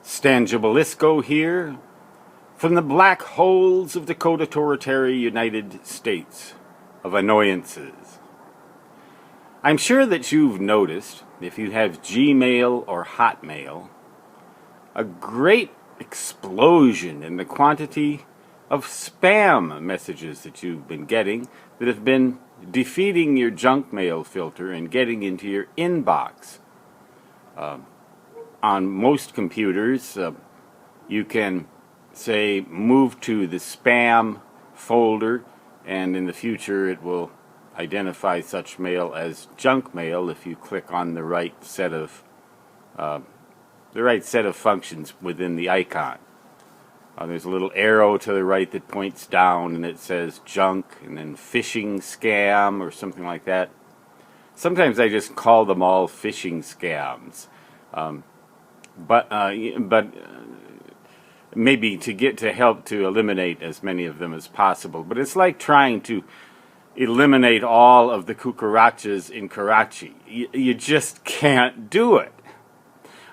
Stan Gibilisco here from the black holes of the Coda United States of annoyances. I'm sure that you've noticed, if you have Gmail or Hotmail, a great explosion in the quantity of spam messages that you've been getting that have been defeating your junk mail filter and getting into your inbox. On most computers, you can say move to the spam folder, and in the future it will identify such mail as junk mail if you click on the right set of functions within the icon. There's a little arrow to the right that points down and it says junk and then phishing scam or something like that. Sometimes I just call them all phishing scams. But maybe to help to eliminate as many of them as possible. But it's like trying to eliminate all of the cucarachas in Karachi. You just can't do it.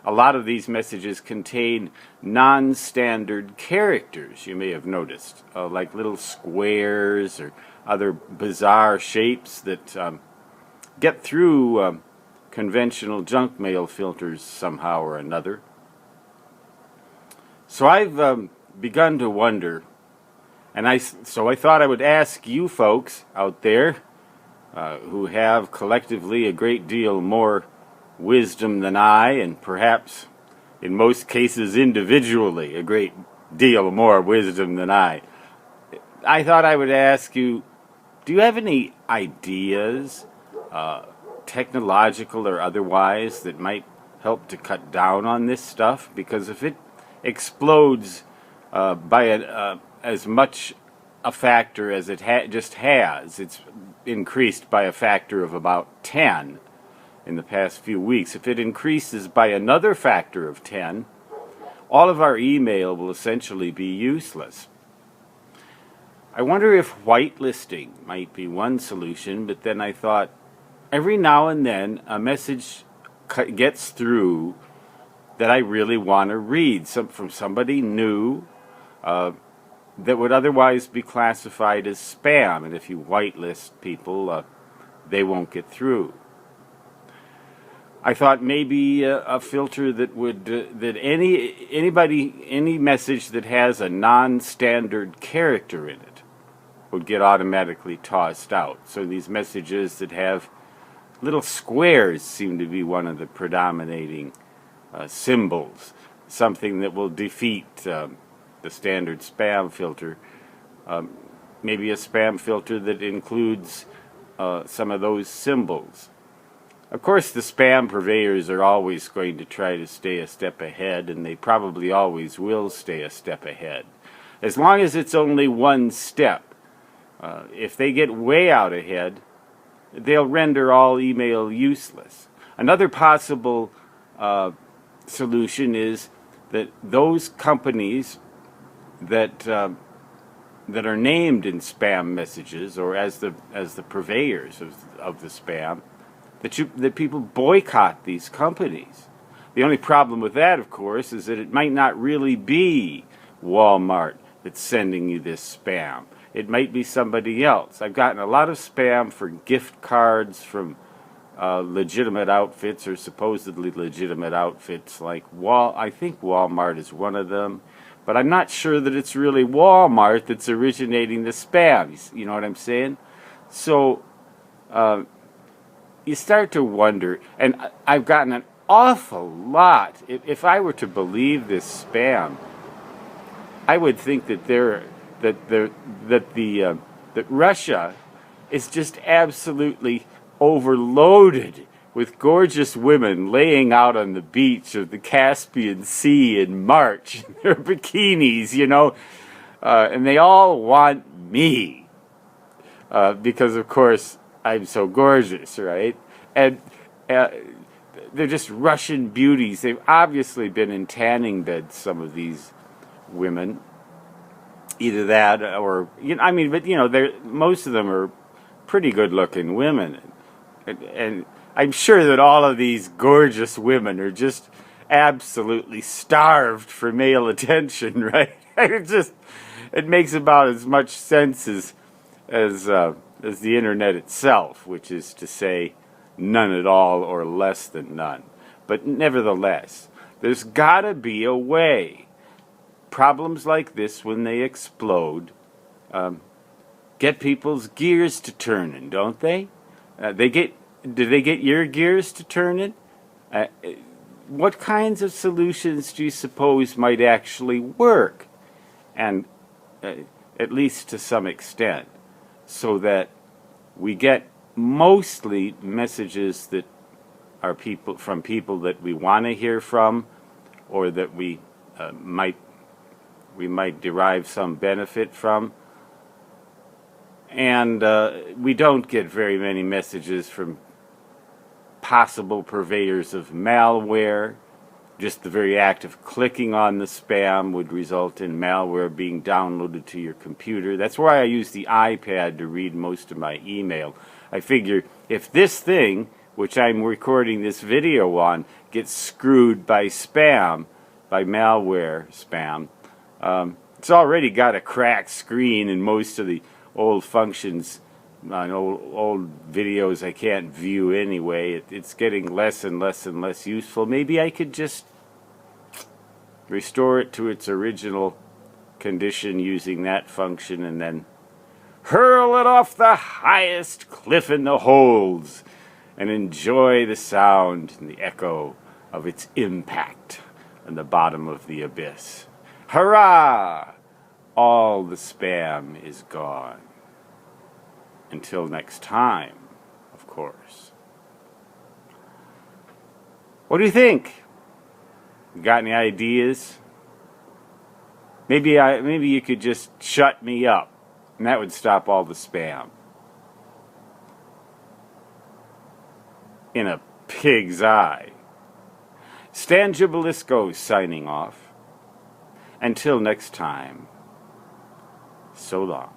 A lot of these messages contain non-standard characters, you may have noticed, like little squares or other bizarre shapes that get through conventional junk mail filters somehow or another. So I've begun to wonder, and so I thought I would ask you folks out there who have collectively a great deal more wisdom than I, and perhaps in most cases individually a great deal more wisdom than I thought I would ask you, do you have any ideas, technological or otherwise, that might help to cut down on this stuff? Because if it explodes by as much a factor as it just has, it's increased by a factor of about 10 in the past few weeks. If it increases by another factor of 10, all of our email will essentially be useless. I wonder if whitelisting might be one solution, but then I thought, every now and then a message gets through that I really want to read, from somebody new that would otherwise be classified as spam, and if you whitelist people, they won't get through. I thought maybe a filter that would that any message that has a non-standard character in it would get automatically tossed out. So these messages that have little squares seem to be one of the predominating symbols, something that will defeat the standard spam filter. Maybe a spam filter that includes some of those symbols. Of course, the spam purveyors are always going to try to stay a step ahead, and they probably always will stay a step ahead. As long as it's only one step. If they get way out ahead, they'll render all email useless. Another possible solution is that those companies that are named in spam messages, or as the purveyors of the spam, that people boycott these companies. The only problem with that, of course, is that it might not really be Walmart that's sending you this spam. It might be somebody else. I've gotten a lot of spam for gift cards from legitimate outfits, or supposedly legitimate outfits, like I think Walmart is one of them, but I'm not sure that it's really Walmart that's originating the spam. You know what I'm saying? So you start to wonder, and I've gotten an awful lot. If I were to believe this spam, I would think that that Russia is just absolutely overloaded with gorgeous women laying out on the beach of the Caspian Sea in March in their bikinis, and they all want me because, of course, I'm so gorgeous, right? And they're just Russian beauties. They've obviously been in tanning beds, some of these women. Either that or, most of them are pretty good-looking women. And I'm sure that all of these gorgeous women are just absolutely starved for male attention, right? It makes about as much sense as the internet itself, which is to say none at all or less than none. But nevertheless, there's gotta be a way. Problems like this, when they explode, get people's gears to turning, don't they? Do they get your gears to turning? What kinds of solutions do you suppose might actually work? And at least to some extent, so that we get mostly messages that are from people that we want to hear from, or that we might derive some benefit from. And we don't get very many messages from possible purveyors of malware. Just the very act of clicking on the spam would result in malware being downloaded to your computer. That's why I use the iPad to read most of my email. I figure if this thing, which I'm recording this video on, gets screwed by spam, by malware spam, it's already got a cracked screen, and most of the old functions on old videos I can't view anyway. It's getting less and less and less useful. Maybe I could just restore it to its original condition using that function, and then hurl it off the highest cliff in the holds and enjoy the sound and the echo of its impact on the bottom of the abyss. Hurrah! All the spam is gone. Until next time, of course. What do you think? Got any ideas? Maybe you could just shut me up, and that would stop all the spam. In a pig's eye. Stan Gibilisco signing off. Until next time, so long.